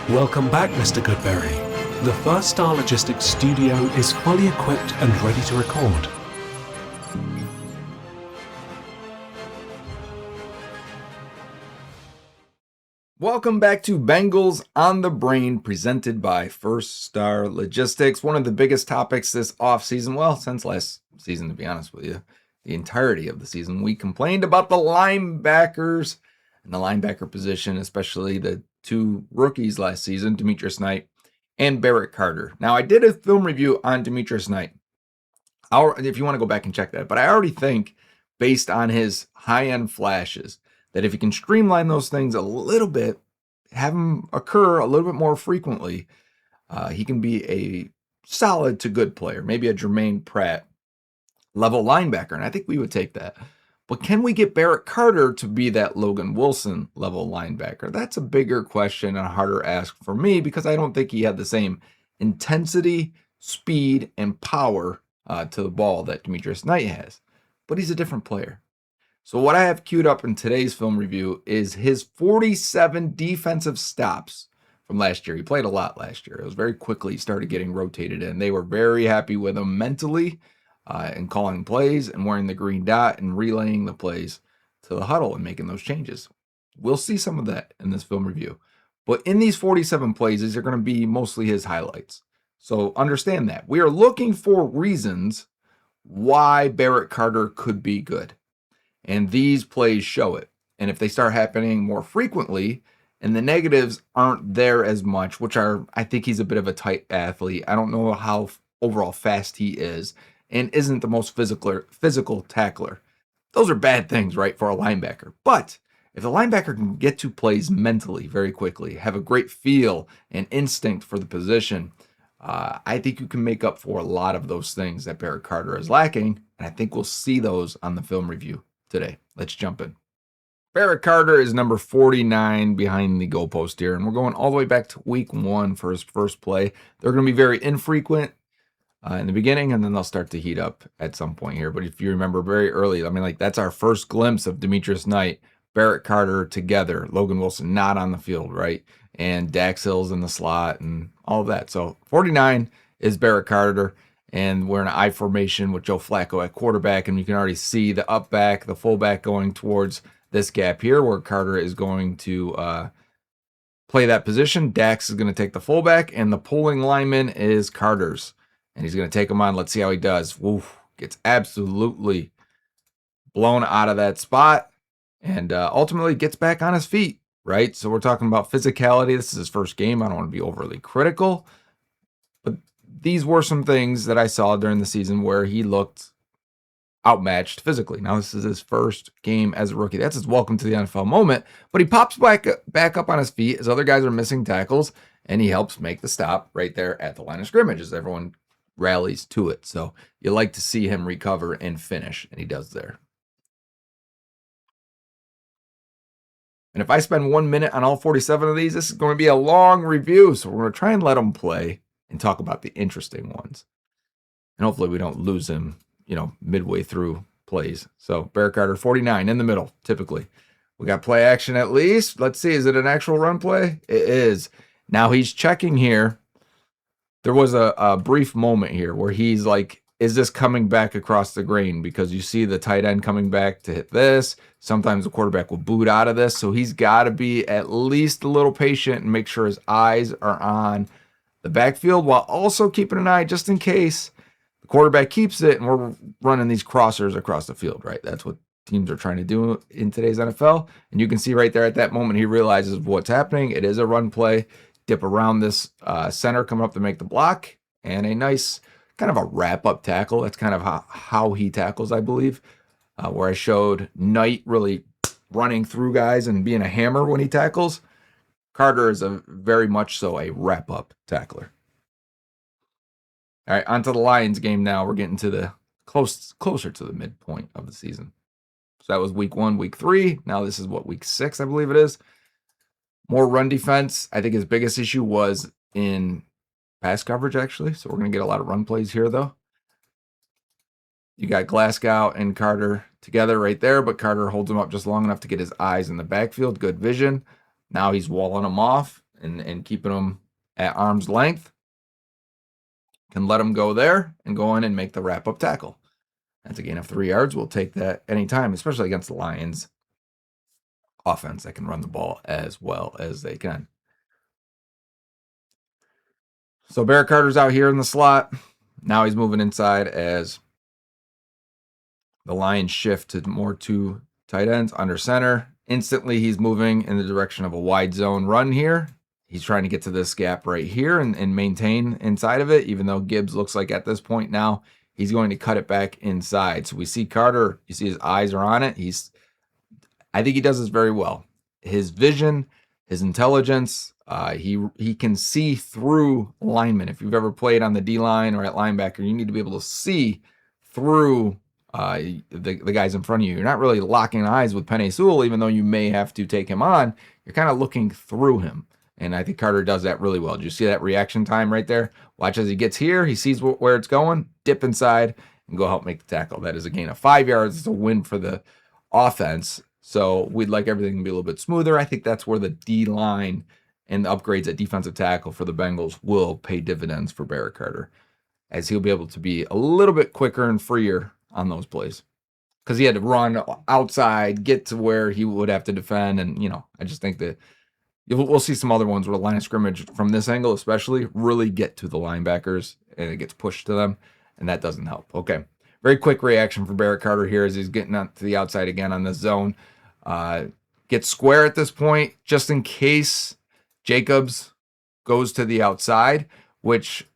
Welcome back, Mr. Goodberry. The First Star Logistics studio is fully equipped and ready to record. Welcome back to Bengals on the Brain, presented by First Star Logistics. One of the biggest topics this offseason, well, since last season, to be honest with you, the entirety of the season, we complained about the linebackers and the linebacker position, especially the two rookies last season, Demetrius and Barrett Carter. Now, I did a film review on Demetrius Knight, if you want to go back and check that, but I already think, based on his high-end flashes, that if you can streamline those things a little bit, have them occur a little bit more frequently, he can be a solid to good player, maybe a Jermaine Pratt level linebacker, and I think we would take that. But can we get Barrett Carter to be that Logan Wilson level linebacker? That's a bigger question and a harder ask for me, because I don't think he had the same intensity, speed, and power to the ball that Demetrius Knight has. But he's a different player. So what I have queued up in today's film review is his 47 defensive stops from last year. He played a lot last year. It was very quickly, he started getting rotated in. They were very happy with him mentally and calling plays and wearing the green dot and relaying the plays to the huddle and making those changes. We'll see some of that in this film review. But in these 47 plays, these are going to be mostly his highlights. So understand that. We are looking for reasons why Barrett Carter could be good. And these plays show it. And if they start happening more frequently and the negatives aren't there as much, which are, I think he's a bit of a tight athlete. I don't know how overall fast he is and isn't the most physical tackler. Those are bad things, right, for a linebacker. But if the linebacker can get to plays mentally very quickly, have a great feel and instinct for the position, I think you can make up for a lot of those things that Barrett Carter is lacking. And I think we'll see those on the film review today. Let's jump in. Barrett Carter is number 49 behind the goalpost here, and we're going all the way back to week 1 for his first play. They're going to be very infrequent in the beginning, and then they'll start to heat up at some point here. But if you remember very early, I mean, like, that's our first glimpse of Demetrius Knight, Barrett Carter together, Logan Wilson not on the field, right? And Dax Hill's in the slot and all of that. So 49 is Barrett Carter. And we're in an I formation with Joe Flacco at quarterback, and you can already see the up back, the fullback going towards this gap here where Carter is going to play that position. Dax is going to take the fullback, and the pulling lineman is Carter's. And he's going to take him on. Let's see how he does. Woof, gets absolutely blown out of that spot and ultimately gets back on his feet, right? So we're talking about physicality. This is his first game. I don't want to be overly critical. These were some things that I saw during the season where he looked outmatched physically. Now, this is his first game as a rookie. That's his welcome to the NFL moment. But he pops back up on his feet as other guys are missing tackles, and he helps make the stop right there at the line of scrimmage as everyone rallies to it. So you like to see him recover and finish, and he does there. And if I spend 1 minute on all 47 of these, this is going to be a long review. So we're going to try and let him play and talk about the interesting ones. And hopefully we don't lose him, midway through plays. So Barrett Carter, 49 in the middle, typically. We got play action at least. Let's see, is it an actual run play? It is. Now he's checking here. There was a brief moment here where he's like, is this coming back across the grain? Because you see the tight end coming back to hit this. Sometimes the quarterback will boot out of this. So he's got to be at least a little patient and make sure his eyes are on the backfield while also keeping an eye just in case the quarterback keeps it and we're running these crossers across the field, right? That's what teams are trying to do in today's NFL. And you can see right there at that moment, he realizes what's happening. It is a run play. Dip around this center coming up to make the block, and a nice kind of a wrap-up tackle. That's kind of how he tackles, I believe, where I showed Knight really running through guys and being a hammer when he tackles. Carter is a very much so a wrap-up tackler. All right, on to the Lions game now. We're getting to the closer to the midpoint of the season. So that was week 1, week 3. Now this is week 6, I believe it is. More run defense. I think his biggest issue was in pass coverage, actually. So we're going to get a lot of run plays here, though. You got Glasgow and Carter together right there, but Carter holds him up just long enough to get his eyes in the backfield. Good vision. Now he's walling him off, and keeping them at arm's length. Can let them go there and go in and make the wrap-up tackle. That's a gain of 3 yards. We'll take that anytime, especially against the Lions offense that can run the ball as well as they can. So Barrett Carter's out here in the slot. Now he's moving inside as the Lions shift to more 2 tight ends under center. Instantly, he's moving in the direction of a wide zone run here. He's trying to get to this gap right here and maintain inside of it, even though Gibbs looks like at this point now he's going to cut it back inside. So we see Carter, you see his eyes are on it. I think he does this very well. His vision, his intelligence, he can see through linemen. If you've ever played on the D-line or at linebacker, you need to be able to see through the guys in front of you. You're not really locking eyes with Penei Sewell, even though you may have to take him on. You're kind of looking through him. And I think Carter does that really well. Did you see that reaction time right there? Watch as he gets here. He sees where it's going, dip inside, and go help make the tackle. That is a gain of 5 yards. It's a win for the offense. So we'd like everything to be a little bit smoother. I think that's where the D-line and the upgrades at defensive tackle for the Bengals will pay dividends for Barrett Carter, as he'll be able to be a little bit quicker and freer on those plays. Because he had to run outside, get to where he would have to defend. And, I just think that we'll see some other ones where the line of scrimmage from this angle especially really get to the linebackers and it gets pushed to them, and that doesn't help. Okay, very quick reaction for Barrett Carter here as he's getting out to the outside again on this zone. Gets square at this point just in case Jacobs goes to the outside, which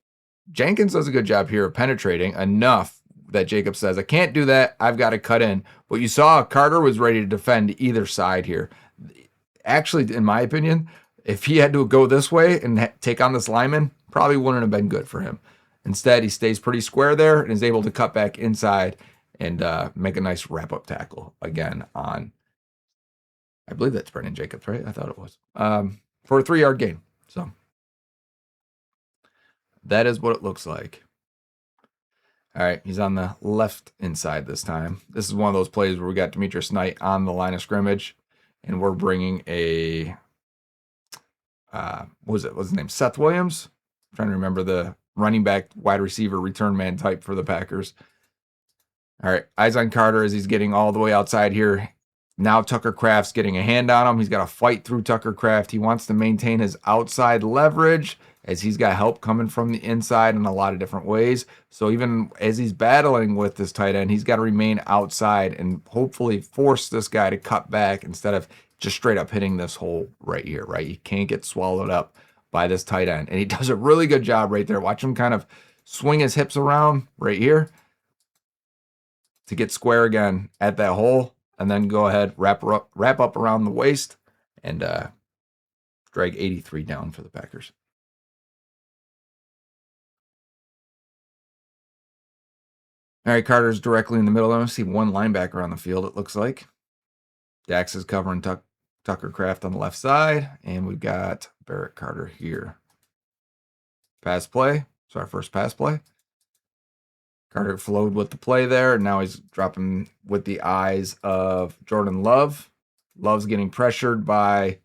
Jenkins does a good job here of penetrating enough that Jacobs says, I can't do that, I've got to cut in. But you saw Carter was ready to defend either side here. Actually, in my opinion, if he had to go this way and take on this lineman, probably wouldn't have been good for him. Instead, he stays pretty square there and is able to cut back inside and make a nice wrap-up tackle again on, I believe that's Brendan Jacobs, right? I thought it was. For a 3-yard gain. So that is what it looks like. All right, he's on the left inside this time. This is one of those plays where we got Demetrius Knight on the line of scrimmage. And we're bringing a, what's his name? Seth Williams? I'm trying to remember the running back, wide receiver, return man type for the Packers. All right, eyes on Carter as he's getting all the way outside here. Now Tucker Kraft's getting a hand on him. He's got to fight through Tucker Kraft. He wants to maintain his outside leverage as he's got help coming from the inside in a lot of different ways. So even as he's battling with this tight end, he's got to remain outside and hopefully force this guy to cut back instead of just straight up hitting this hole right here, right? He can't get swallowed up by this tight end. And he does a really good job right there. Watch him kind of swing his hips around right here to get square again at that hole, and then go ahead, wrap up around the waist, and drag 83 down for the Packers. All right, Carter's directly in the middle. I don't see one linebacker on the field, it looks like. Dax is covering Tucker Kraft on the left side, and we've got Barrett Carter here. Pass play. It's our first pass play. Carter flowed with the play there, and now he's dropping with the eyes of Jordan Love. Love's getting pressured by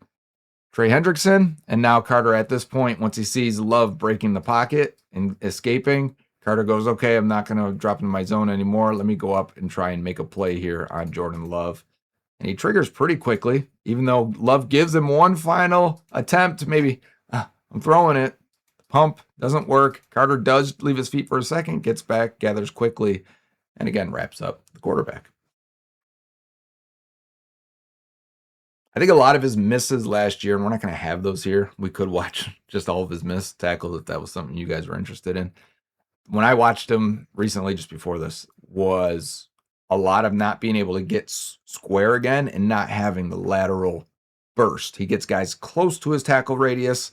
Trey Hendrickson, and now Carter at this point, once he sees Love breaking the pocket and escaping, Carter goes, okay, I'm not going to drop into my zone anymore. Let me go up and try and make a play here on Jordan Love. And he triggers pretty quickly, even though Love gives him one final attempt. Maybe, I'm throwing it. The pump doesn't work. Carter does leave his feet for a second, gets back, gathers quickly, and again wraps up the quarterback. I think a lot of his misses last year, and we're not going to have those here. We could watch just all of his missed tackles if that was something you guys were interested in. When I watched him recently, just before this, was a lot of not being able to get square again and not having the lateral burst. He gets guys close to his tackle radius,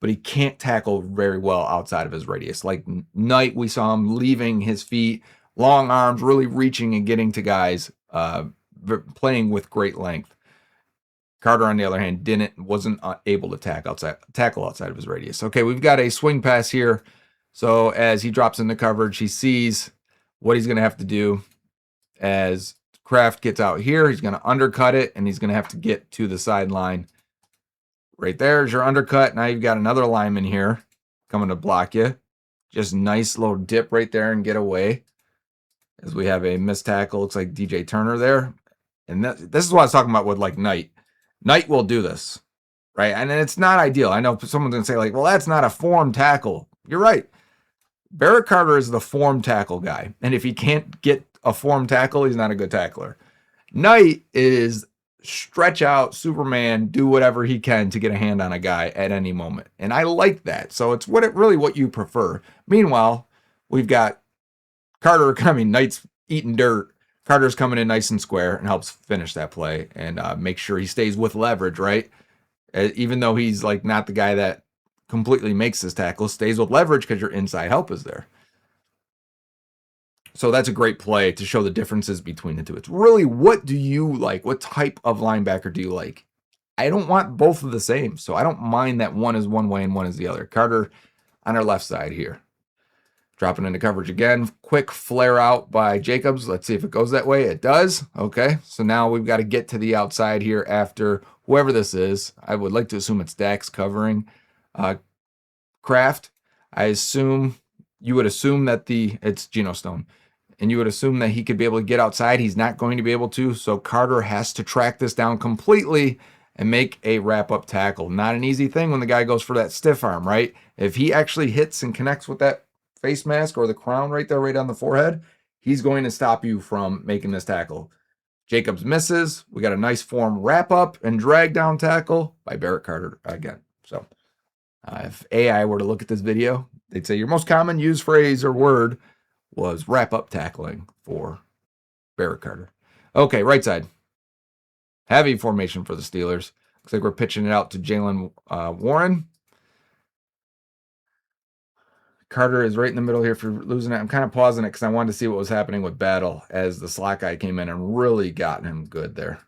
but he can't tackle very well outside of his radius. Like Knight, we saw him leaving his feet, long arms, really reaching and getting to guys, playing with great length. Carter, on the other hand, wasn't able to tackle outside of his radius. Okay, we've got a swing pass here. So as he drops into coverage, he sees what he's going to have to do. As Kraft gets out here, he's going to undercut it, and he's going to have to get to the sideline Right there's your undercut. Now you've got another lineman here coming to block you. Just nice little dip right there and get away. As we have a missed tackle. Looks like DJ Turner there. And this is what I was talking about with like Knight. Knight will do this, right? And it's not ideal. I know someone's going to say like, well, that's not a form tackle. You're right. Barrett Carter is the form tackle guy. And if he can't get a form tackle, he's not a good tackler. Knight is stretch out, Superman, do whatever he can to get a hand on a guy at any moment. And I like that. So it's really what you prefer. Meanwhile, we've got Carter coming, Knight's eating dirt. Carter's coming in nice and square and helps finish that play and make sure he stays with leverage, right? Even though he's like not the guy that completely makes this tackle, stays with leverage because your inside help is there. So that's a great play to show the differences between the two. It's really, what do you like? What type of linebacker do you like? I don't want both of the same, so I don't mind that one is one way and one is the other. Carter on our left side here. Dropping into coverage again. Quick flare out by Jacobs. Let's see if it goes that way. It does. Okay, so now we've got to get to the outside here after whoever this is. I would like to assume it's Dax covering Kraft. I assume you would assume that it's Geno Stone. And you would assume that he could be able to get outside. He's not going to be able to. So Carter has to track this down completely and make a wrap-up tackle. Not an easy thing when the guy goes for that stiff arm, right? If he actually hits and connects with that face mask or the crown right there, right on the forehead, he's going to stop you from making this tackle. Jacobs misses. We got a nice form wrap-up and drag down tackle by Barrett Carter again. So if AI were to look at this video, they'd say your most common used phrase or word was wrap-up tackling for Barrett Carter. Okay, right side. Heavy formation for the Steelers. Looks like we're pitching it out to Jalen Warren. Carter is right in the middle here for losing it. I'm kind of pausing it because I wanted to see what was happening with Battle as the slot guy came in and really got him good there.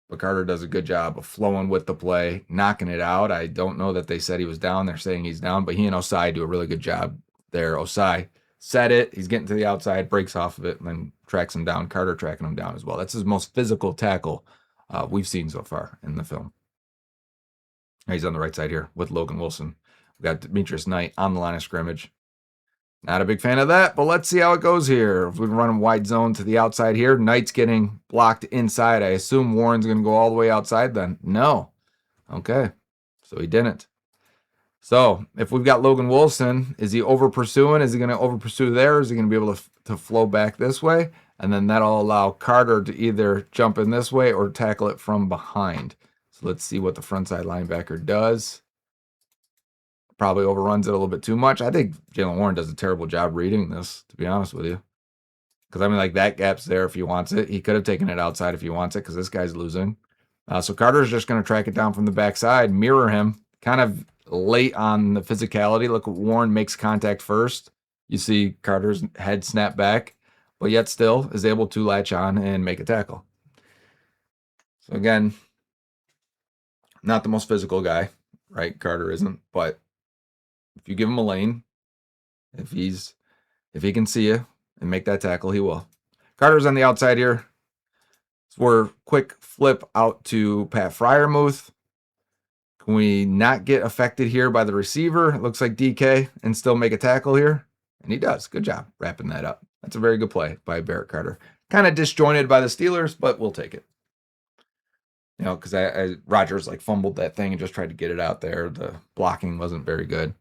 But Carter does a good job of flowing with the play, knocking it out. I don't know that they said he was down. They're saying he's down, but he and Osai do a really good job there. Osai set it. He's getting to the outside, breaks off of it, and then tracks him down. Carter tracking him down as well. That's his most physical tackle we've seen so far in the film. He's on the right side here with Logan Wilson. We got Demetrius Knight on the line of scrimmage. Not a big fan of that, but let's see how it goes here. If we run a wide zone to the outside here, Knight's getting blocked inside. I assume Warren's going to go all the way outside then. No. Okay. So he didn't. So if we've got Logan Wilson, is he over pursuing? Is he going to over pursue there? Is he going to be able to flow back this way? And then that'll allow Carter to either jump in this way or tackle it from behind. So let's see what the front side linebacker does. Probably overruns it a little bit too much. I think Jalen Warren does a terrible job reading this, to be honest with you. Because, I mean, like, that gap's there if he wants it. He could have taken it outside if he wants it because this guy's losing. So Carter's just going to track it down from the backside, mirror him, kind of late on the physicality. Look, Warren makes contact first. You see Carter's head snap back, but yet still is able to latch on and make a tackle. So, again, not the most physical guy, right? Carter isn't, but if you give him a lane, if he can see you and make that tackle, he will. Carter's on the outside here. So we're quick flip out to Pat Freiermuth. Can we not get affected here by the receiver? It looks like DK and still make a tackle here. And he does. Good job wrapping that up. That's a very good play by Barrett Carter. Kind of disjointed by the Steelers, but we'll take it. You know, because Rodgers like fumbled that thing and just tried to get it out there. The blocking wasn't very good.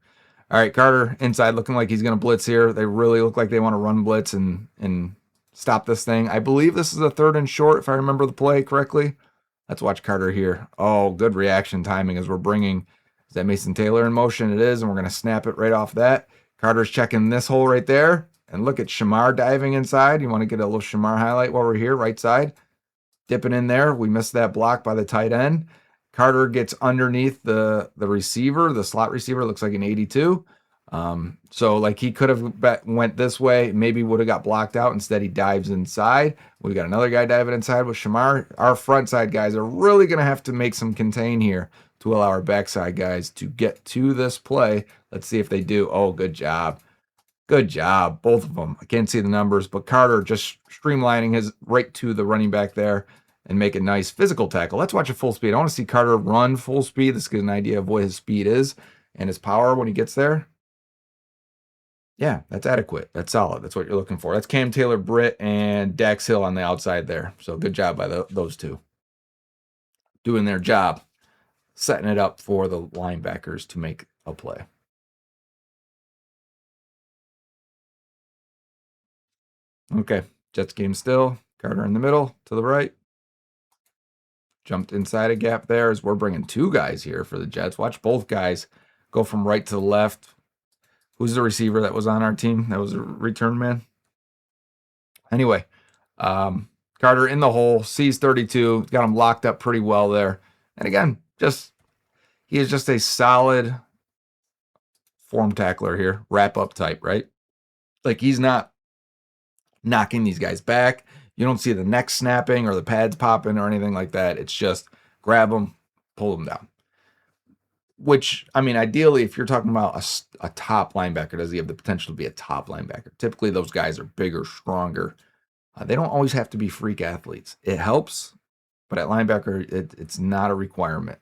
All right, Carter inside looking like he's going to blitz here. They really look like they want to run blitz and stop this thing. I believe this is a 3rd and short, if I remember the play correctly. Let's watch Carter here. Oh, good reaction timing as we're bringing, is that Mason Taylor in motion? It is, and we're going to snap it right off that. Carter's checking this hole right there. And look at Shamar diving inside. You want to get a little Shamar highlight while we're here, right side. Dipping in there. We missed that block by the tight end. Carter gets underneath the receiver. The slot receiver looks like an 82. So like he could have went this way, maybe would have got blocked out. Instead, he dives inside. We got another guy diving inside with Shamar. Our front side guys are really going to have to make some contain here to allow our backside guys to get to this play. Let's see if they do. Oh, good job. Good job. Both of them. I can't see the numbers, but Carter just streamlining his right to the running back there and make a nice physical tackle. Let's watch it full speed. I want to see Carter run full speed. This gives an idea of what his speed is and his power when he gets there. Yeah, that's adequate. That's solid. That's what you're looking for. That's Cam Taylor-Britt and Dax Hill on the outside there. So good job by those two. Doing their job, setting it up for the linebackers to make a play. Okay, Jets game still. Carter in the middle to the right. Jumped inside a gap there as we're bringing two guys here for the Jets. Watch both guys go from right to left. Who's the receiver that was on our team? That was a return man. Anyway, Carter in the hole, sees 32, got him locked up pretty well there. And again, he is just a solid form tackler here, wrap up type, right? Like he's not knocking these guys back. You don't see the neck snapping or the pads popping or anything like that. It's just grab them, pull them down. Which, I mean, ideally, if you're talking about a top linebacker, does he have the potential to be a top linebacker? Typically, those guys are bigger, stronger. They don't always have to be freak athletes. It helps, but at linebacker, it's not a requirement.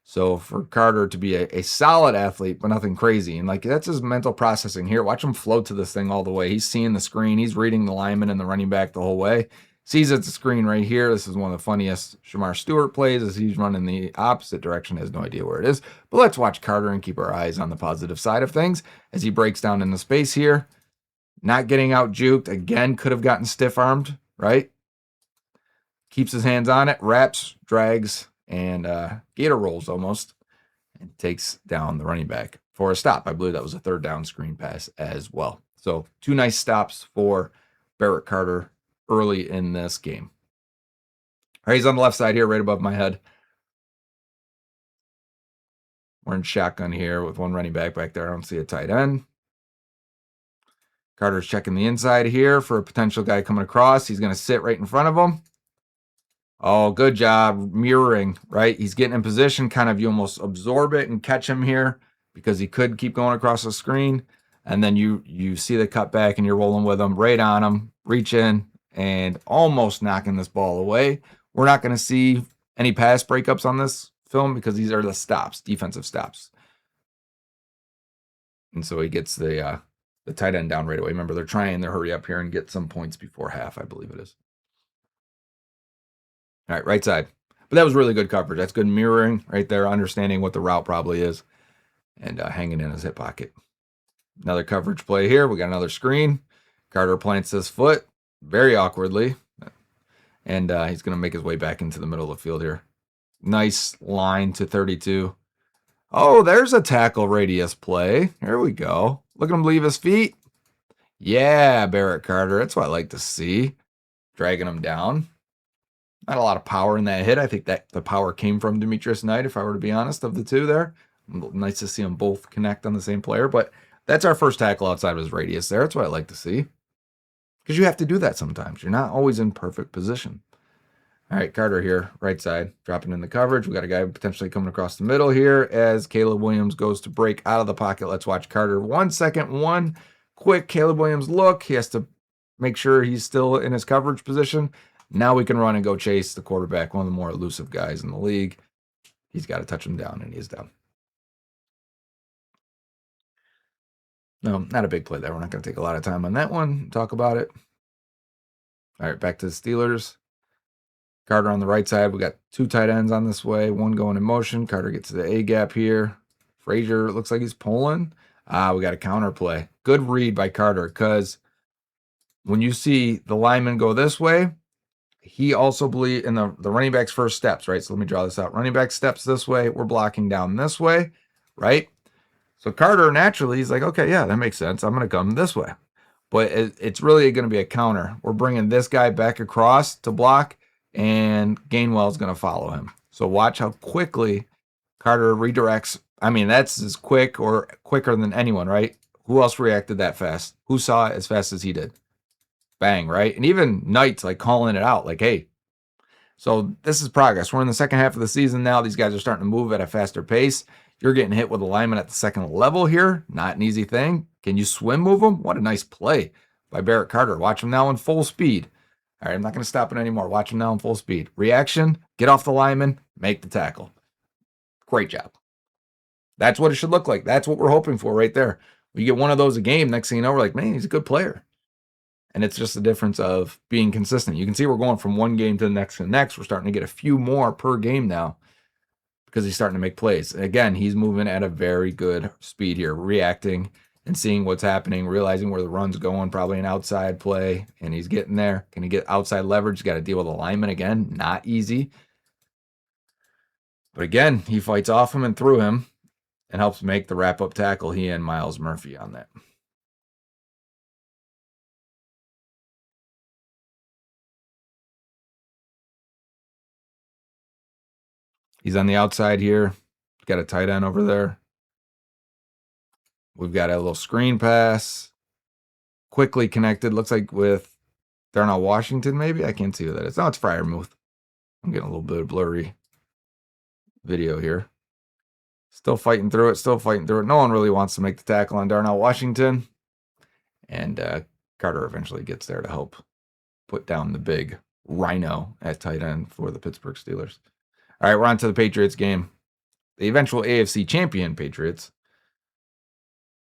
So for Carter to be a solid athlete, but nothing crazy, and like that's his mental processing here. Watch him float to this thing all the way. He's seeing the screen. He's reading the lineman and the running back the whole way. Sees it's a screen right here. This is one of the funniest Shamar Stewart plays as he's running the opposite direction. Has no idea where it is. But let's watch Carter and keep our eyes on the positive side of things as he breaks down in the space here. Not getting out juked. Again, could have gotten stiff-armed, right? Keeps his hands on it, wraps, drags, and gator rolls almost, and takes down the running back for a stop. I believe that was a third down screen pass as well. So 2 nice stops for Barrett Carter early in this game. All right, he's on the left side here, right above my head. We're in shotgun here with one running back there. I don't see a tight end. Carter's checking the inside here for a potential guy coming across. He's going to sit right in front of him. Oh, good job mirroring, right? He's getting in position, kind of you almost absorb it and catch him here because he could keep going across the screen. And then you see the cutback and you're rolling with him, right on him, reach in and almost knocking this ball away. We're not going to see any pass breakups on this film because these are the stops, defensive stops. And so he gets the tight end down right away. Remember, they're trying to hurry up here and get some points before half, I believe it is. All right, right side. But that was really good coverage. That's good mirroring right there, understanding what the route probably is, and hanging in his hip pocket. Another coverage play here. We got another screen. Carter plants his foot very awkwardly, and he's going to make his way back into the middle of the field here. Nice line to 32. Oh, there's a tackle radius play. Here we go. Look at him leave his feet. Yeah, Barrett Carter. That's what I like to see. Dragging him down. Not a lot of power in that hit. I think that the power came from Demetrius Knight, if I were to be honest, of the two there. Nice to see them both connect on the same player, but that's our first tackle outside of his radius there. That's what I like to see. Because you have to do that sometimes. You're not always in perfect position. All right, Carter here, right side, dropping in the coverage. We got a guy potentially coming across the middle here as Caleb Williams goes to break out of the pocket. Let's watch Carter. 1 second, one quick Caleb Williams look. He has to make sure he's still in his coverage position. Now we can run and go chase the quarterback, one of the more elusive guys in the league. He's got to touch him down, and he's down. No, not a big play there. We're not going to take a lot of time on that one. Talk about it. All right, back to the Steelers. Carter on the right side. We got 2 tight ends on this way. One going in motion. Carter gets to the A gap here. Frazier looks like he's pulling. We got a counter play. Good read by Carter because when you see the lineman go this way, he also believes in the running back's first steps, right? So let me draw this out. Running back steps this way. We're blocking down this way, right? So Carter naturally, he's like, okay, yeah, that makes sense. I'm going to come this way. But it's really going to be a counter. We're bringing this guy back across to block, and Gainwell's going to follow him. So watch how quickly Carter redirects. I mean, that's as quick or quicker than anyone, right? Who else reacted that fast? Who saw it as fast as he did? Bang, right? And even Knight's like calling it out, like, hey. So this is progress. We're in the second half of the season now. These guys are starting to move at a faster pace. You're getting hit with a lineman at the second level here. Not an easy thing. Can you swim move him? What a nice play by Barrett Carter. Watch him now in full speed. All right, I'm not going to stop it anymore. Watch him now in full speed. Reaction, get off the lineman, make the tackle. Great job. That's what it should look like. That's what we're hoping for right there. We get one of those a game, next thing you know, we're like, man, he's a good player. And it's just the difference of being consistent. You can see we're going from one game to the next and the next. We're starting to get a few more per game now because he's starting to make plays. And again, he's moving at a very good speed here, reacting and seeing what's happening, realizing where the run's going, probably an outside play, and he's getting there. Can he get outside leverage? He's got to deal with a lineman again. Not easy. But again, he fights off him and through him and helps make the wrap-up tackle, he and Miles Murphy on that. He's on the outside here. Got a tight end over there. We've got a little screen pass. Quickly connected. Looks like with Darnell Washington, maybe? I can't see who that is. No, it's Fryermuth. I'm getting a little bit of blurry video here. Still fighting through it. Still fighting through it. No one really wants to make the tackle on Darnell Washington. And Carter eventually gets there to help put down the big rhino at tight end for the Pittsburgh Steelers. All right, we're on to the Patriots game. The eventual AFC champion Patriots.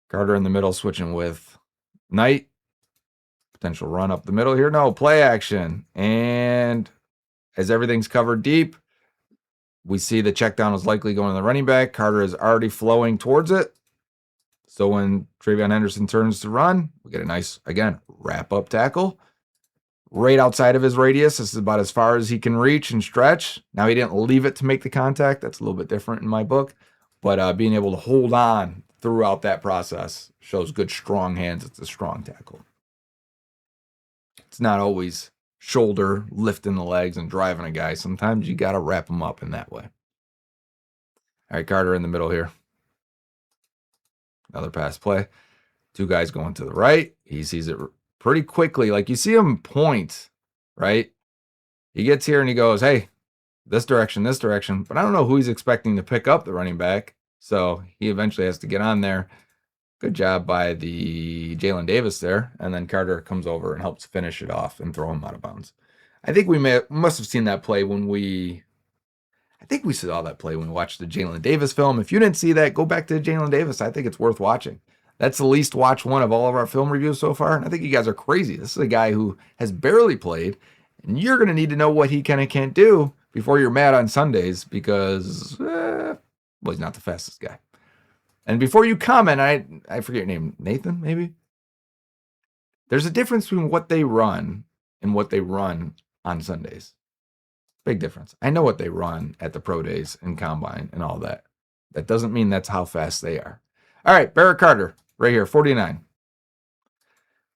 Carter in the middle switching with Knight. Potential run up the middle here. No, play action. And as everything's covered deep, we see the check down is likely going to the running back. Carter is already flowing towards it. So when Travion Henderson turns to run, we get a nice, again, wrap-up tackle. Right outside of his radius. This is about as far as he can reach and stretch. Now, he didn't leave it to make the contact. That's a little bit different in my book. But being able to hold on throughout that process shows good, strong hands. It's a strong tackle. It's not always shoulder, lifting the legs and driving a guy. Sometimes you got to wrap them up in that way. All right, Carter in the middle here. Another pass play. Two guys going to the right. He sees it pretty quickly. Like you see him point, right? He gets here and he goes, hey, this direction. But I don't know who he's expecting to pick up the running back. So he eventually has to get on there. Good job by the Jalen Davis there. And then Carter comes over and helps finish it off and throw him out of bounds. I think we must have seen that play when we saw that play when we watched the Jalen Davis film. If you didn't see that, go back to Jalen Davis. I think it's worth watching. That's the least watched one of all of our film reviews so far. And I think you guys are crazy. This is a guy who has barely played. And you're going to need to know what he can and can't do before you're mad on Sundays because, he's not the fastest guy. And before you comment, I forget your name, Nathan, maybe? There's a difference between what they run and what they run on Sundays. Big difference. I know what they run at the pro days and combine and all that. That doesn't mean that's how fast they are. All right, Barrett Carter, right here, 49.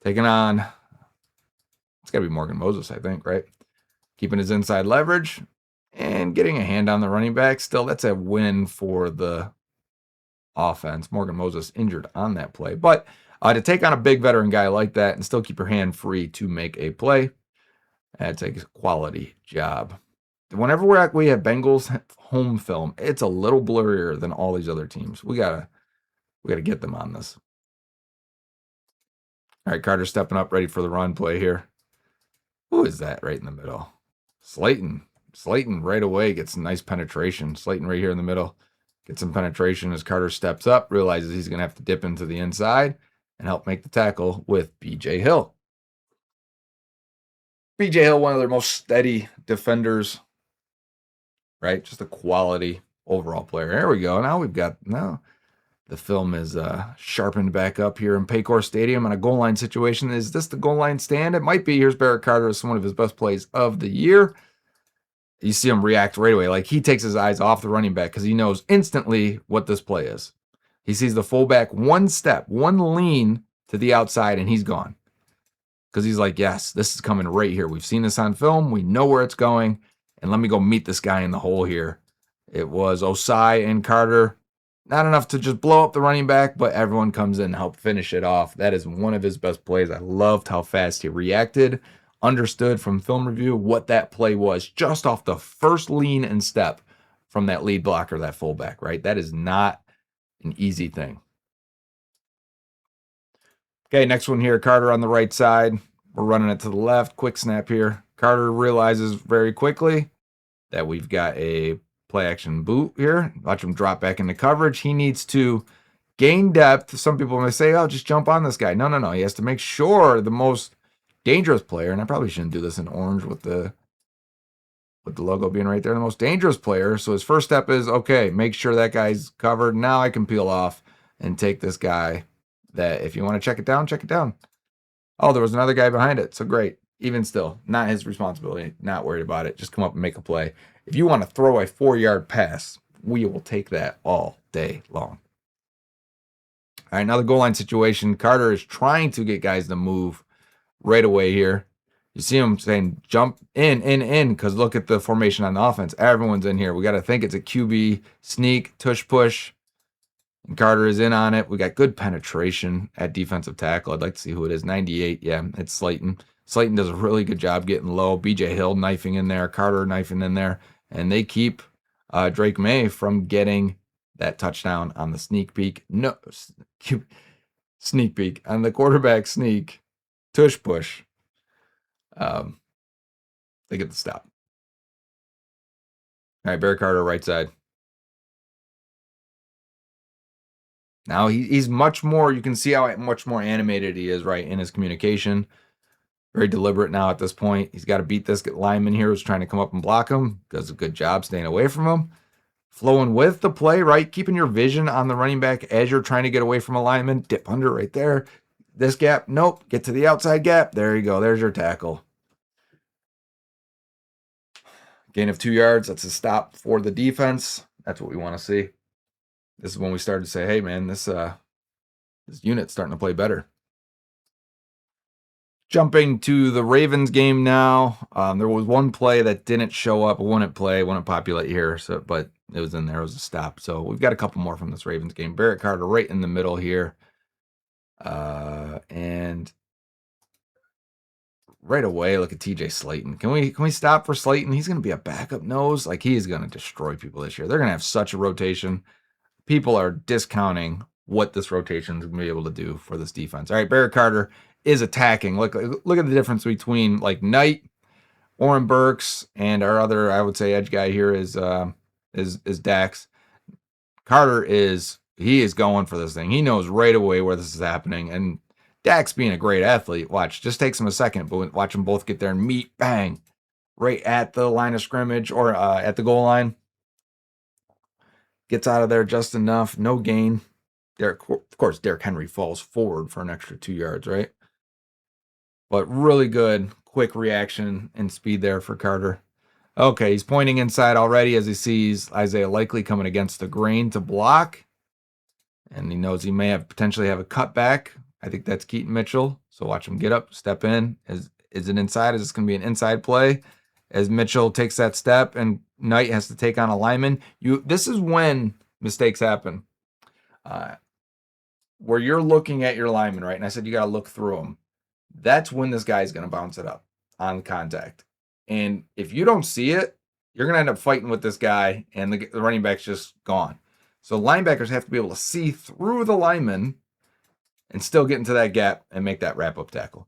Taking on, it's got to be Morgan Moses, I think, right? Keeping his inside leverage and getting a hand on the running back. Still, that's a win for the offense. Morgan Moses injured on that play. But to take on a big veteran guy like that and still keep your hand free to make a play, that's a quality job. Whenever we have Bengals home film, it's a little blurrier than all these other teams. We gotta get them on this. All right, Carter stepping up, ready for the run play here. Who is that right in the middle? Slayton right away gets some nice penetration. Slayton right here in the middle. Get some penetration as Carter steps up, realizes he's going to have to dip into the inside and help make the tackle with B.J. Hill. B.J. Hill, one of their most steady defenders, right? Just a quality overall player. There we go. Now the film is sharpened back up here in Paycor Stadium on a goal line situation. Is this the goal line stand? It might be. Here's Barrett Carter. It's one of his best plays of the year. You see him react right away. Like he takes his eyes off the running back because he knows instantly what this play is. He sees the fullback one step, one lean to the outside, and he's gone. Because he's like, yes, this is coming right here. We've seen this on film. We know where it's going. And let me go meet this guy in the hole here. It was Osai and Carter. Not enough to just blow up the running back, but everyone comes in and help finish it off. That is one of his best plays. I loved how fast he reacted. Understood from film review what that play was just off the first lean and step from that lead blocker, that fullback, right? That is not an easy thing. Okay, next one here, Carter on the right side. We're running it to the left. Quick snap here. Carter realizes very quickly that we've got a play action boot here. Watch him drop back into coverage. He needs to gain depth. Some people may say, oh, just jump on this guy. No. He has to make sure the most dangerous player, and I probably shouldn't do this in orange with the logo being right there, the most dangerous player. So his first step is, okay, make sure that guy's covered. Now I can peel off and take this guy that if you want to check it down, check it down. Oh, there was another guy behind it. So great. Even still, not his responsibility. Not worried about it. Just come up and make a play. If you want to throw a 4-yard pass, we will take that all day long. All right, another goal line situation. Carter is trying to get guys to move right away here. You see him saying jump in, because look at the formation on the offense. Everyone's in here. We got to think it's a QB sneak, tush push. And Carter is in on it. We got good penetration at defensive tackle. I'd like to see who it is. 98. Yeah, it's Slayton. Slayton does a really good job getting low. BJ Hill knifing in there. Carter knifing in there. And they keep Drake May from getting that touchdown on the sneak peek. No, sneak peek. On the quarterback sneak. Tush push. They get the stop. All right, Barrett Carter, right side. Now he's much more, you can see how much more animated he is, right, in his communication. Very deliberate now at this point. He's got to beat this lineman here who's trying to come up and block him. Does a good job staying away from him. Flowing with the play, right? Keeping your vision on the running back as you're trying to get away from a lineman. Dip under right there. This gap, nope. Get to the outside gap. There you go. There's your tackle. Gain of 2 yards. That's a stop for the defense. That's what we want to see. This is when we started to say, hey, man, this unit's starting to play better. Jumping to the Ravens game now. There was one play that didn't show up. Wouldn't populate here, but it was in there. It was a stop. So we've got a couple more from this Ravens game. Barrett Carter right in the middle here. And right away, look at TJ Slayton. Can we stop for Slayton? He's going to be a backup nose. Like, he is going to destroy people this year. They're going to have such a rotation. People are discounting what this rotation is going to be able to do for this defense. All right, Barrett Carter is attacking. Look at the difference between like Knight, Oren Burks, and our other, I would say, edge guy here is Dax. Carter is going for this thing. He knows right away where this is happening. And Dax being a great athlete, watch, just takes him a second, but watch them both get there and meet, bang, right at the line of scrimmage or at the goal line. Gets out of there just enough. No gain. Of course, Derrick Henry falls forward for an extra 2 yards, right? But really good, quick reaction and speed there for Carter. Okay, he's pointing inside already as he sees Isaiah Likely coming against the grain to block. And he knows he may potentially have a cutback. I think that's Keaton Mitchell. So watch him get up, step in. Is it inside? Is this going to be an inside play? As Mitchell takes that step and Knight has to take on a lineman. This is when mistakes happen. Where you're looking at your lineman, right? And I said you got to look through him. That's when this guy's going to bounce it up on contact. And if you don't see it, you're going to end up fighting with this guy and the running back's just gone. So linebackers have to be able to see through the lineman and still get into that gap and make that wrap-up tackle.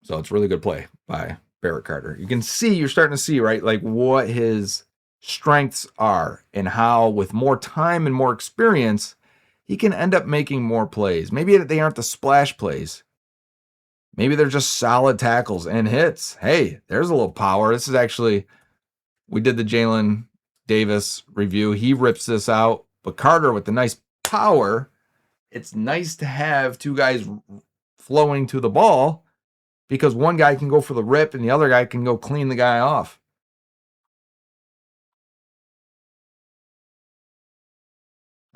So it's really good play by Barrett Carter. You can see, you're starting to see, right, like what his strengths are and how with more time and more experience, he can end up making more plays. Maybe they aren't the splash plays. Maybe they're just solid tackles and hits. Hey, there's a little power. This is actually, we did the Jalen Davis review. He rips this out. But Carter with the nice power, it's nice to have two guys flowing to the ball because one guy can go for the rip and the other guy can go clean the guy off.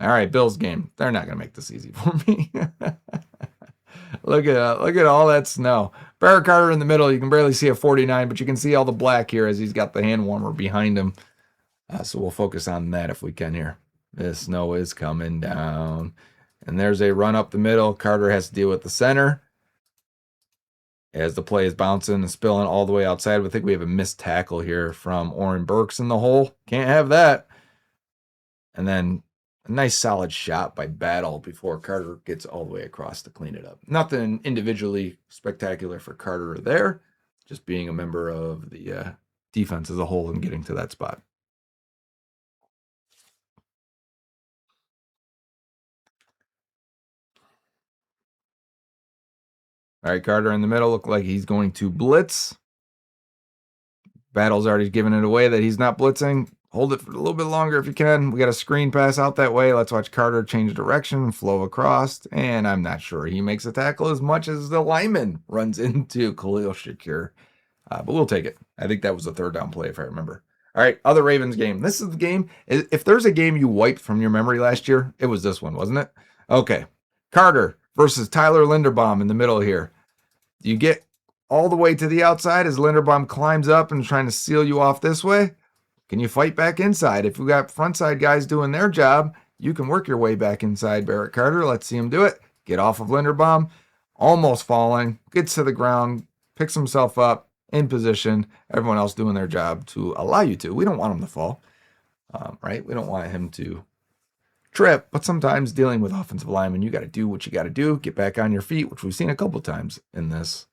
All right, Bills game. They're not going to make this easy for me. Look at all that snow. Barrett Carter in the middle. You can barely see a 49, but you can see all the black here as he's got the hand warmer behind him. So we'll focus on that if we can here. The snow is coming down. And there's a run up the middle. Carter has to deal with the center. As the play is bouncing and spilling all the way outside. I think we have a missed tackle here from Oren Burks in the hole. Can't have that. And then A nice solid shot by Battle before Carter gets all the way across to clean it up. Nothing individually spectacular for Carter there, just being a member of the defense as a whole and getting to that spot. All right, Carter in the middle, look like he's going to blitz. Battle's already given it away that he's not blitzing. Hold it for a little bit longer if you can. We got a screen pass out that way. Let's watch Carter change direction, flow across, and I'm not sure he makes a tackle as much as the lineman runs into Khalil Shakir. But we'll take it. I think that was a third down play if I remember. All right, other Ravens game. This is the game. If there's a game you wiped from your memory last year, it was this one, wasn't it? Okay. Carter versus Tyler Linderbaum in the middle here. You get all the way to the outside as Linderbaum climbs up and trying to seal you off this way. Can you fight back inside? If we got frontside guys doing their job, you can work your way back inside Barrett Carter. Let's see him do it. Get off of Linderbaum. Almost falling. Gets to the ground. Picks himself up. In position. Everyone else doing their job to allow you to. We don't want him to fall. Right? We don't want him to trip. But sometimes dealing with offensive linemen, you got to do what you got to do. Get back on your feet, which we've seen a couple times in this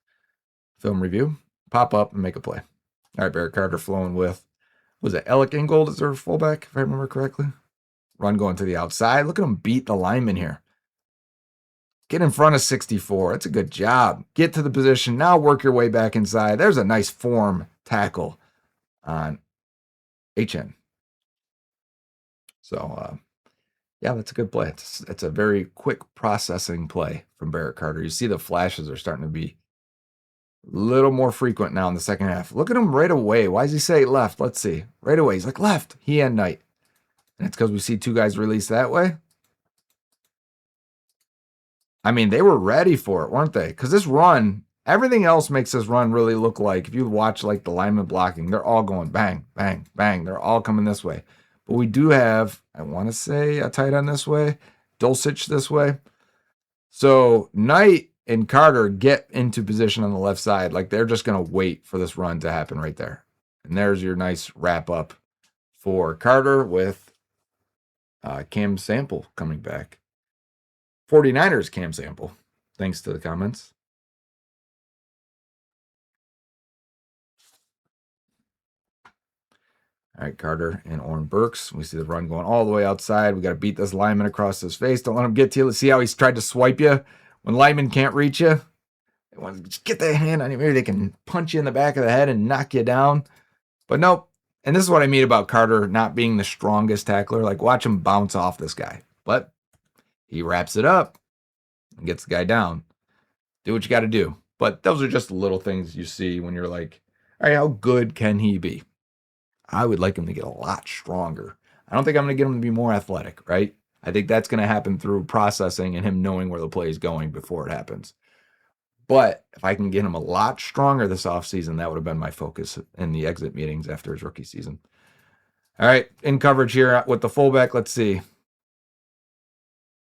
film review. Pop up and make a play. All right, Barrett Carter flowing with, was it Alec Ingold as their fullback, if I remember correctly? Run going to the outside. Look at him beat the lineman here. Get in front of 64. That's a good job. Get to the position. Now work your way back inside. There's a nice form tackle on HN. So, yeah, that's a good play. It's a very quick processing play from Barrett Carter. You see the flashes are starting to be a little more frequent now in the second half. Look at him right away. Why does he say left? Let's see. Right away. He's like, left. He and Knight. And it's because we see two guys release that way. I mean, they were ready for it, weren't they? Because this run, everything else makes this run really look like, if you watch like the lineman blocking, they're all going bang, bang, bang. They're all coming this way. But we do have, I want to say, a tight end this way, Dulcich this way. So Knight and Carter get into position on the left side. Like they're just going to wait for this run to happen right there. And there's your nice wrap up for Carter with Cam Sample coming back. 49ers Cam Sample, thanks to the comments. All right, Carter and Oren Burks. We see the run going all the way outside. We got to beat this lineman across his face. Don't let him get to you. Let's see how he's tried to swipe you when linemen can't reach you. They want to just get that hand on you. Maybe they can punch you in the back of the head and knock you down. But nope. And this is what I mean about Carter not being the strongest tackler. Like, watch him bounce off this guy. But he wraps it up and gets the guy down. Do what you got to do. But those are just little things you see when you're like, all right, how good can he be? I would like him to get a lot stronger. I don't think I'm going to get him to be more athletic, right? I think that's going to happen through processing and him knowing where the play is going before it happens. But if I can get him a lot stronger this offseason, that would have been my focus in the exit meetings after his rookie season. All right, in coverage here with the fullback, let's see.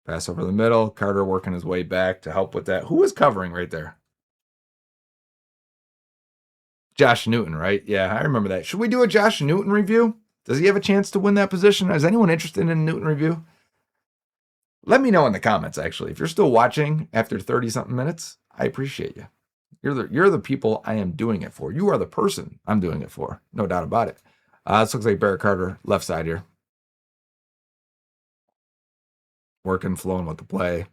Pass over the middle. Carter working his way back to help with that. Who was covering right there? Josh Newton, right? Yeah, I remember that. Should we do a Josh Newton review? Does he have a chance to win that position? Is anyone interested in a Newton review? Let me know in the comments, actually. If you're still watching after 30-something minutes, I appreciate you. You're the people I am doing it for. You are the person I'm doing it for. No doubt about it. This looks like Barrett Carter, left side here. Working, flowing with the play.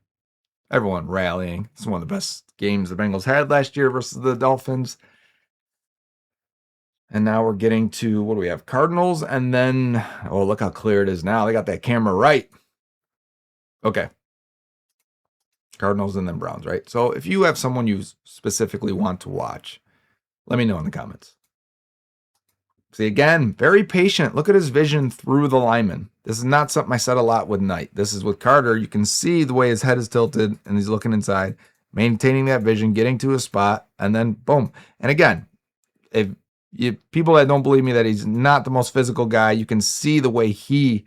Everyone rallying. It's one of the best games the Bengals had last year versus the Dolphins. And now we're getting to, what do we have? Cardinals, and then, oh, look how clear it is now. They got that camera right. Okay. Cardinals and then Browns, right? So if you have someone you specifically want to watch, let me know in the comments. See, again, very patient. Look at his vision through the lineman. This is not something I said a lot with Knight. This is with Carter. You can see the way his head is tilted and he's looking inside, maintaining that vision, getting to a spot, and then boom. And again, if people that don't believe me that he's not the most physical guy, you can see the way he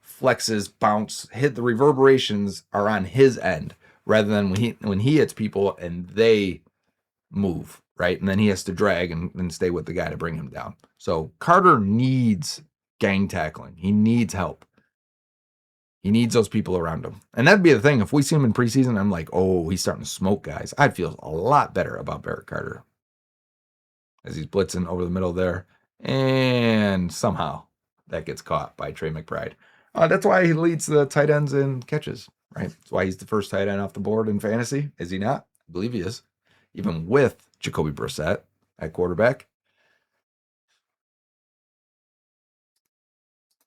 flexes, bounce, hit, the reverberations are on his end rather than when he hits people and they move, right? And then he has to drag and stay with the guy to bring him down. So Carter needs gang tackling. He needs help. He needs those people around him. And that'd be the thing. If we see him in preseason, I'm like, oh, he's starting to smoke guys. I'd feel a lot better about Barrett Carter as he's blitzing over the middle there. And somehow that gets caught by Trey McBride. That's why he leads the tight ends in catches, right? That's why he's the first tight end off the board in fantasy. Is he not? I believe he is. Even with Jacoby Brissett at quarterback.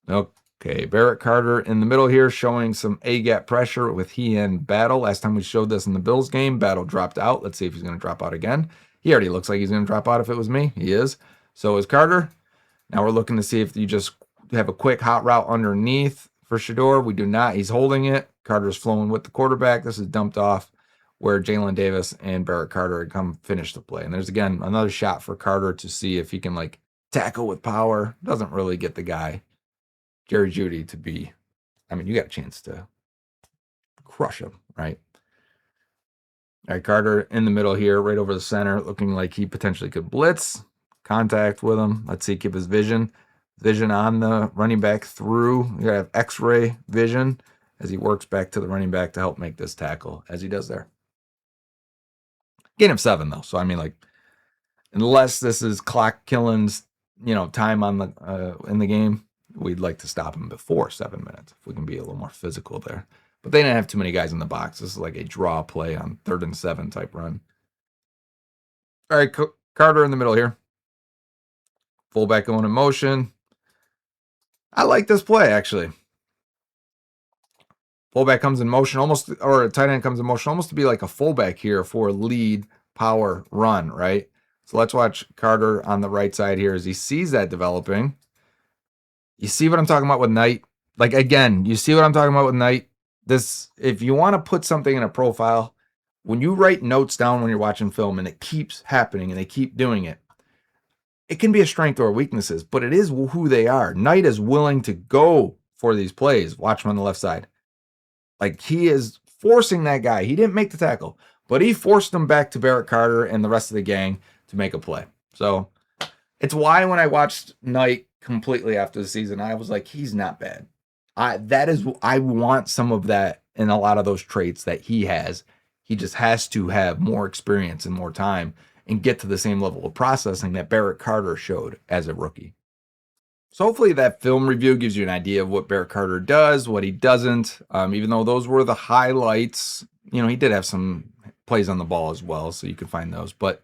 Okay, Barrett Carter in the middle here showing some A-gap pressure with he and Battle. Last time we showed this in the Bills game, Battle dropped out. Let's see if he's going to drop out again. He already looks like he's going to drop out if it was me. He is. So is Carter. Now we're looking to see if you just have a quick hot route underneath for Shedeur. We do not. He's holding it. Carter's flowing with the quarterback. This is dumped off where Jalen Davis and Barrett Carter come finish the play. And there's, again, another shot for Carter to see if he can, like, tackle with power. Doesn't really get the guy, Jerry Jeudy, to be, I mean, you got a chance to crush him, right? All right, Carter in the middle here, right over the center, looking like he potentially could blitz. Contact with him. Let's see, keep his vision on the running back through. You gotta have X-ray vision as he works back to the running back to help make this tackle, as he does there. Gain of 7 though, so I mean, like, unless this is clock killing's, time on the in the game, we'd like to stop him before 7 minutes if we can be a little more physical there. But they didn't have too many guys in the box. This is like a draw play on 3rd and 7 type run. All right, Carter in the middle here. Fullback going in motion. I like this play, actually. Fullback comes in motion almost, or a tight end comes in motion almost to be like a fullback here for a lead power run, right? So let's watch Carter on the right side here as he sees that developing. You see what I'm talking about with Knight? Like, again, you see what I'm talking about with Knight? This, if you want to put something in a profile, when you write notes down when you're watching film and it keeps happening and they keep doing it, it can be a strength or weaknesses, but it is who they are. Knight is willing to go for these plays. Watch him on the left side. Like, he is forcing that guy. He didn't make the tackle, but he forced him back to Barrett Carter and the rest of the gang to make a play. So it's why when I watched Knight completely after the season, I was like, he's not bad. I want some of that in a lot of those traits that he has. He just has to have more experience and more time and get to the same level of processing that Barrett Carter showed as a rookie. So hopefully that film review gives you an idea of what Barrett Carter does, what he doesn't. Even though those were the highlights, he did have some plays on the ball as well, so you could find those. But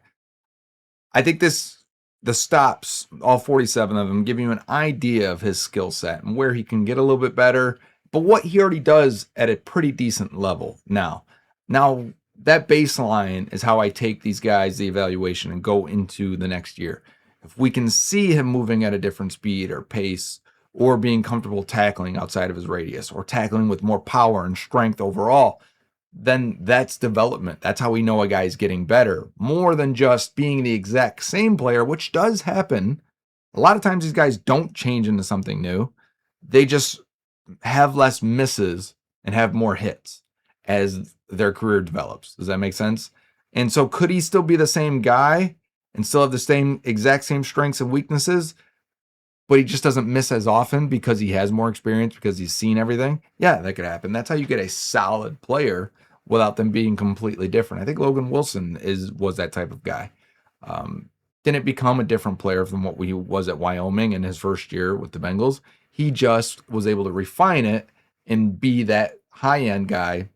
I think the stops, all 47 of them, give you an idea of his skill set and where he can get a little bit better, but what he already does at a pretty decent level now. Now, that baseline is how I take these guys, the evaluation, and go into the next year. If we can see him moving at a different speed or pace, or being comfortable tackling outside of his radius, or tackling with more power and strength overall, then that's development. That's how we know a guy is getting better, more than just being the exact same player, which does happen. A lot of times these guys don't change into something new. They just have less misses and have more hits as their career develops. Does that make sense? And so could he still be the same guy and still have the exact same strengths and weaknesses, but he just doesn't miss as often because he has more experience, because he's seen everything? Yeah, that could happen. That's how you get a solid player without them being completely different. I think Logan Wilson was that type of guy. Didn't become a different player from what he was at Wyoming in his first year with the Bengals. He just was able to refine it and be that high-end guy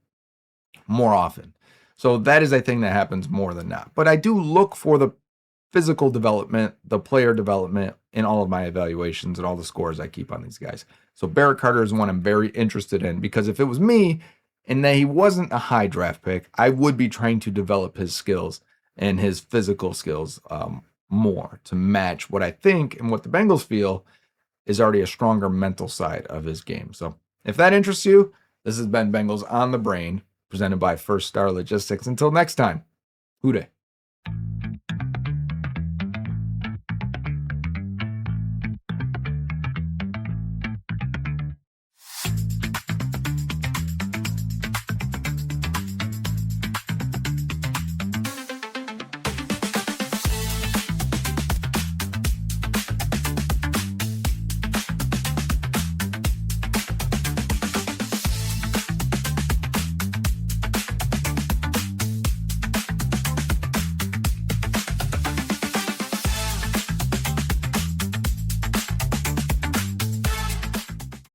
more often. So that is a thing that happens more than not. But I do look for the physical development, the player development in all of my evaluations and all the scores I keep on these guys. So Barrett Carter is one I'm very interested in, because if it was me and that he wasn't a high draft pick, I would be trying to develop his skills and his physical skills more to match what I think and what the Bengals feel is already a stronger mental side of his game. So if that interests you, this has been Bengals on the Brain, presented by First Star Logistics. Until next time, Hoo day.